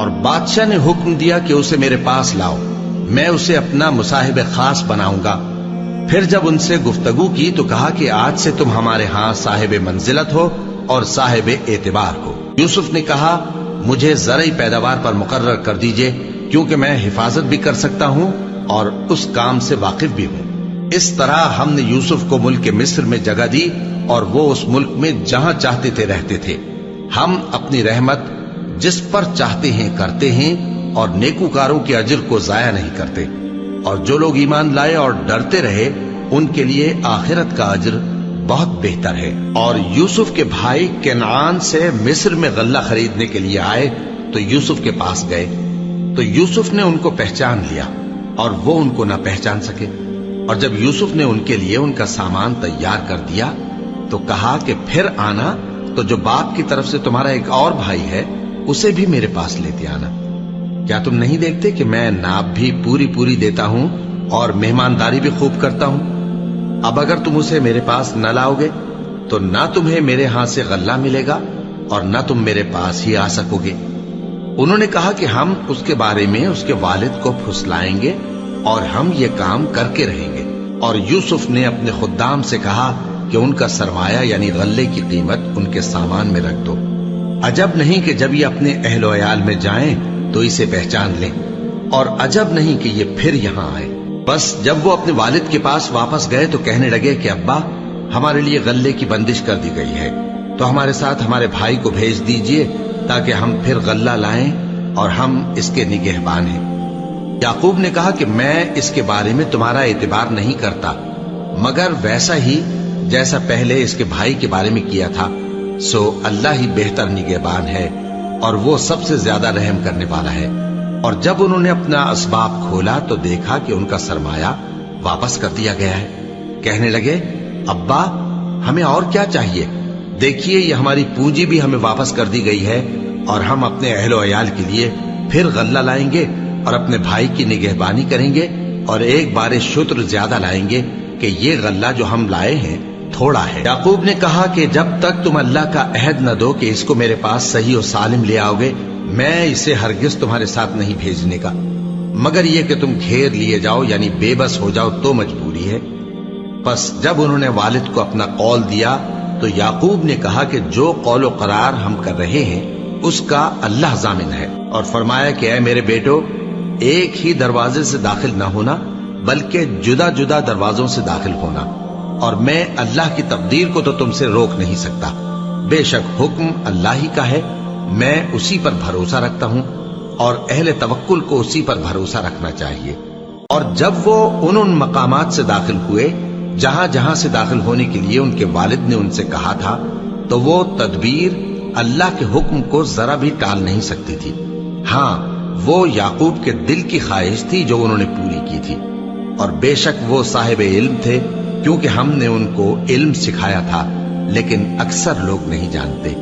اور بادشاہ نے حکم دیا کہ اسے میرے پاس لاؤ، میں اسے اپنا مصاحب خاص بناؤں گا۔ پھر جب ان سے گفتگو کی تو کہا کہ آج سے تم ہمارے ہاں صاحب منزلت ہو اور صاحب اعتبار ہو۔ یوسف نے کہا مجھے زرعی پیداوار پر مقرر کر دیجئے، کیونکہ میں حفاظت بھی کر سکتا ہوں اور اس کام سے واقف بھی ہوں۔ اس طرح ہم نے یوسف کو ملک مصر میں جگہ دی اور وہ اس ملک میں جہاں چاہتے تھے رہتے تھے۔ ہم اپنی رحمت جس پر چاہتے ہیں کرتے ہیں اور نیکوکاروں کے اجر کو ضائع نہیں کرتے، اور جو لوگ ایمان لائے اور ڈرتے رہے ان کے لیے آخرت کا اجر بہت بہتر ہے۔ اور یوسف کے بھائی کنعان سے مصر میں غلہ خریدنے کے لیے آئے تو یوسف کے پاس گئے، تو یوسف نے ان کو پہچان لیا اور وہ ان کو نہ پہچان سکے۔ اور جب یوسف نے ان کے لیے ان کا سامان تیار کر دیا تو کہا کہ پھر آنا تو جو باپ کی طرف سے تمہارا ایک اور بھائی ہے اسے بھی میرے پاس لیتے آنا۔ کیا تم نہیں دیکھتے کہ میں ناب بھی پوری پوری دیتا ہوں اور مہمانداری بھی خوب کرتا ہوں؟ اب اگر تم اسے میرے پاس نہ لاؤ گے تو نہ تمہیں میرے ہاں سے غلہ ملے گا اور نہ تم میرے پاس ہی آ سکو گے۔ انہوں نے کہا کہ ہم اس کے بارے میں اس کے والد کو پھسلائیں گے اور ہم یہ کام کر کے رہیں گے۔ اور یوسف نے اپنے خدام سے کہا کہ ان کا سرمایہ یعنی غلے کی قیمت ان کے سامان میں رکھ دو۔ عجب نہیں کہ جب یہ اپنے اہل و عیال میں جائیں تو اسے پہچان لیں، اور عجب نہیں کہ یہ پھر یہاں آئے۔ بس جب وہ اپنے والد کے پاس واپس گئے تو کہنے لگے کہ ابا ہمارے لیے غلے کی بندش کر دی گئی ہے، تو ہمارے ساتھ ہمارے بھائی کو بھیج دیجئے تاکہ ہم پھر غلہ لائیں اور ہم اس کے نگہبان ہیں۔ یعقوب نے کہا کہ میں اس کے بارے میں تمہارا اعتبار نہیں کرتا، مگر ویسا ہی جیسا پہلے اس کے بھائی کے بارے میں کیا تھا، سو اللہ ہی بہتر نگہبان ہے اور وہ سب سے زیادہ رحم کرنے والا ہے۔ اور جب انہوں نے اپنا اسباب کھولا تو دیکھا کہ ان کا سرمایہ واپس کر دیا گیا ہے۔ کہنے لگے ابا ہمیں اور کیا چاہیے؟ دیکھیے یہ ہماری پونجی بھی ہمیں واپس کر دی گئی ہے اور ہم اپنے اہل و عیال کے لیے پھر غلہ لائیں گے اور اپنے بھائی کی نگہبانی کریں گے اور ایک بار شتر زیادہ لائیں گے کہ یہ غلہ جو ہم لائے ہیں تھوڑا ہے۔ یعقوب نے کہا کہ جب تک تم اللہ کا عہد نہ دو کہ اس کو میرے پاس صحیح و سالم لے آؤ گے، میں اسے ہرگز تمہارے ساتھ نہیں بھیجنے کا، مگر یہ کہ تم گھیر لیے جاؤ یعنی بے بس ہو جاؤ تو مجبوری ہے۔ پس جب انہوں نے والد کو اپنا قول دیا تو یعقوب نے کہا کہ جو قول و قرار ہم کر رہے ہیں اس کا اللہ ضامن ہے، اور فرمایا کہ اے میرے بیٹو ایک ہی دروازے سے داخل نہ ہونا بلکہ جدا جدا دروازوں سے داخل ہونا، اور میں اللہ کی تقدیر کو تو تم سے روک نہیں سکتا۔ بے شک حکم اللہ ہی کا ہے، میں اسی پر بھروسہ رکھتا ہوں اور اہل توکل کو اسی پر بھروسہ رکھنا چاہیے۔ اور جب وہ ان مقامات سے داخل ہوئے جہاں جہاں سے داخل ہونے کے لیے ان کے والد نے ان سے کہا تھا تو وہ تدبیر اللہ کے حکم کو ذرا بھی ٹال نہیں سکتی تھی۔ ہاں وہ یعقوب کے دل کی خواہش تھی جو انہوں نے پوری کی تھی، اور بے شک وہ صاحب علم تھے کیونکہ ہم نے ان کو علم سکھایا تھا، لیکن اکثر لوگ نہیں جانتے۔